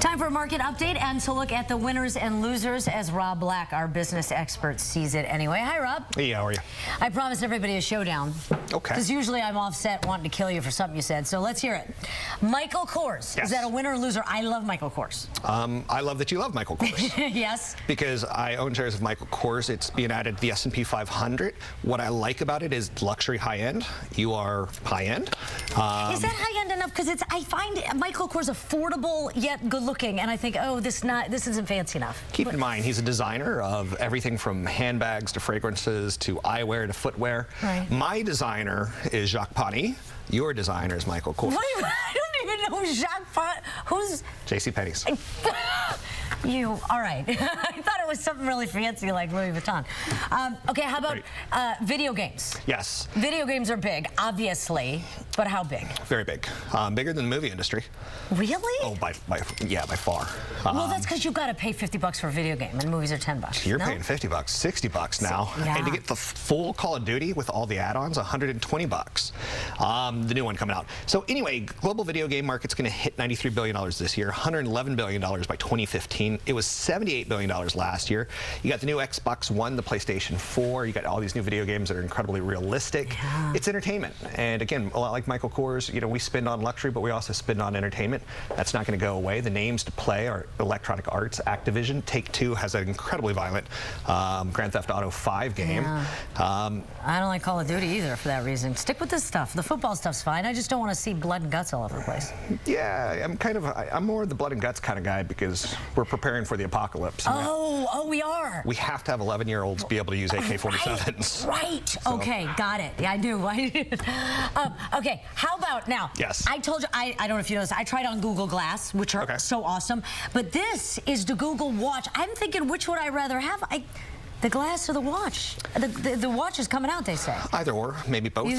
Time for a market update and to look at the winners and losers as Rob Black, our business expert, sees it anyway. Hi, Rob. Hey, how are you? I promised everybody a showdown. Okay. Because usually I'm offset wanting to kill you for something you said. So let's hear it. Michael Kors. Yes. Is that a winner or loser? I love Michael Kors. I love that you love Michael Kors. Yes. Because I own shares of Michael Kors. It's being added to the S&P 500. What I like about it is luxury high-end. You are high-end. Is that high-end enough? Because I find Michael Kors affordable yet good-looking, and I think, oh, this isn't fancy enough. Keep in mind, he's a designer of everything from handbags to fragrances to eyewear to footwear. Right. My designer is Jacques Pani. Your designer is Michael Kors. What? I don't even know who Jacques Pani. Who's? JCPenney's. You, all right. I thought it was something really fancy like Louis Vuitton. Okay, how about video games? Yes. Video games are big, obviously, but how big? Very big. Bigger than the movie industry. Really? Oh, by far. Well, that's because you've got to pay $50 for a video game, and movies are $10. You're paying $50, $60 now. Yeah. And to get the full Call of Duty with all the add-ons, $120. The new one coming out. So anyway, global video game market's going to hit $93 billion this year, $111 billion by 2015. It was $78 billion last year. You got the new Xbox One, the PlayStation 4. You got all these new video games that are incredibly realistic. Yeah. It's entertainment. And again, a lot like Michael Kors, you know, we spend on luxury, but we also spend on entertainment. That's not going to go away. The names to play are Electronic Arts, Activision. Take-Two has an incredibly violent Grand Theft Auto 5 game. Yeah. I don't like Call of Duty either for that reason. Stick with this stuff. The football stuff's fine. I just don't want to see blood and guts all over the place. Yeah, I'm more the blood and guts kind of guy because we're preparing for the apocalypse. Oh, we are. We have to have 11-year-olds be able to use AK-47s. Right. So. Okay, got it. Yeah, I do. Okay, how about now? Yes. I told you, I don't know if you know this, I tried on Google Glass, which are so awesome, but this is the Google Watch. I'm thinking, which would I rather have? The glass or the watch? The watch is coming out, they say. Either or, maybe both.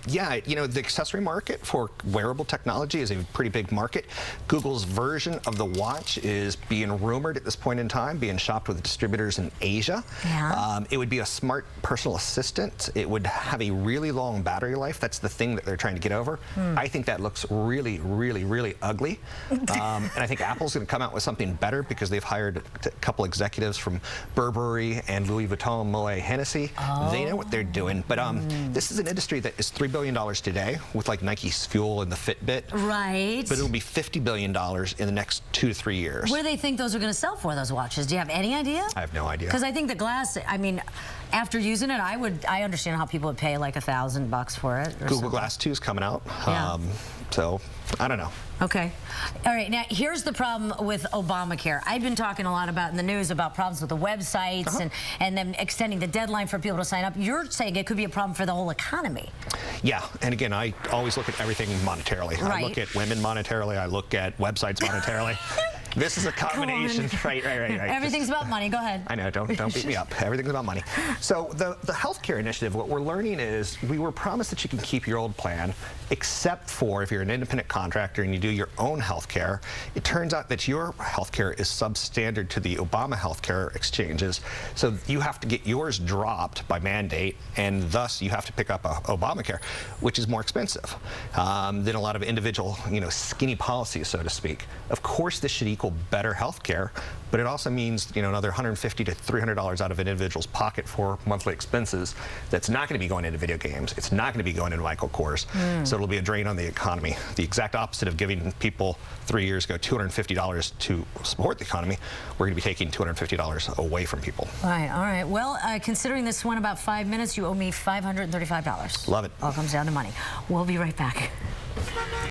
Yeah, you know, the accessory market for wearable technology is a pretty big market. Google's version of the watch is being rumored at this point in time, being shopped with distributors in Asia. Yeah. It would be a smart personal assistant. It would have a really long battery life. That's the thing that they're trying to get over. I think that looks really, really, really ugly. And I think Apple's going to come out with something better because they've hired a couple executives from Burberry and Louis Vuitton, Moet Hennessy. They know what they're doing. But this is an industry that is $3 billion today with like Nike's Fuel and the Fitbit. Right. But it'll be $50 billion in the next 2 to 3 years. What do they think those are going to sell for, those watches? Do you have any idea? I have no idea. Because I think the glass, I mean, after using it, I understand how people would pay like $1,000 for it. Google Glass 2 is coming out. Yeah. So, I don't know. Okay. All right. Now, here's the problem with Obamacare. I've been talking a lot about in the news about problems with the websites and them extending the deadline for people to sign up. You're saying it could be a problem for the whole economy. Yeah. And again, I always look at everything monetarily. Right. I look at women monetarily. I look at websites monetarily. This is a combination. Right. Everything's about money. Go ahead. I know. Don't beat me up. Everything's about money. So the healthcare initiative, what we're learning is we were promised that you can keep your old plan, except for if you're an independent contractor and you do your own healthcare. It turns out that your healthcare is substandard to the Obama healthcare exchanges. So you have to get yours dropped by mandate, and thus you have to pick up Obamacare, which is more expensive than a lot of individual, skinny policies, so to speak. Of course, this should equal better health care, but it also means another $150 to $300 out of an individual's pocket for monthly expenses. That's not going to be going into video games. It's not going to be going into Michael Kors. So it'll be a drain on the economy. The exact opposite of giving people 3 years ago $250 to support the economy. We're going to be taking $250 away from people. All right. Well, considering this went about 5 minutes, you owe me $535. Love it. All comes down to money. We'll be right back.